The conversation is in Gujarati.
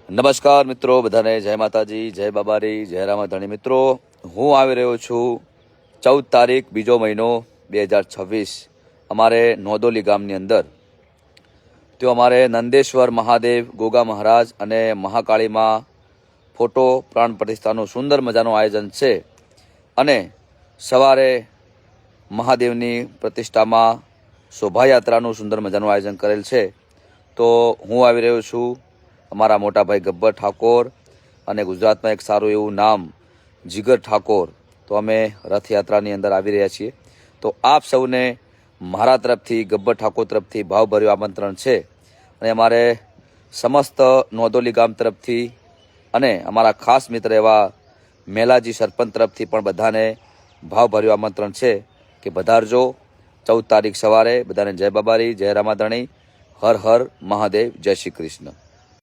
નમસ્કાર મિત્રો, બધાને જય માતાજી, જય બાબારી, જય રામાધણી. મિત્રો, હું આવી રહ્યો છું 14 તારીખ 2 મહિનો 2026 અમારે નોદોલી ગામની અંદર. તો અમારે નંદેશ્વર મહાદેવ, ગોગા મહારાજ અને મહાકાળીમાં ફોટો પ્રાણ પ્રતિષ્ઠાનું સુંદર મજાનું આયોજન છે. અને સવારે મહાદેવની પ્રતિષ્ઠામાં શોભાયાત્રાનું સુંદર મજાનું આયોજન કરેલ છે. તો હું આવી રહ્યો છું, અમારા મોટા ભાઈ ગબ્બર ઠાકોર અને ગુજરાતમાં એક સારું એવું નામ જીગર ઠાકોર. તો અમે રથયાત્રાની અંદર આવી રહ્યા છીએ. તો આપ સૌને મારા તરફથી, ગબ્બર ઠાકોર તરફથી ભાવભર્યું આમંત્રણ છે. અને અમારે સમસ્ત નોદોલી ગામ તરફથી અને અમારા ખાસ મિત્ર એવા મેલાજી સરપંચ તરફથી પણ બધાને ભાવભર્યું આમંત્રણ છે કે પધારજો 14 તારીખ સવારે. બધાને જય બાબારી, જય રામાધણી, હર હર મહાદેવ, જય શ્રી કૃષ્ણ.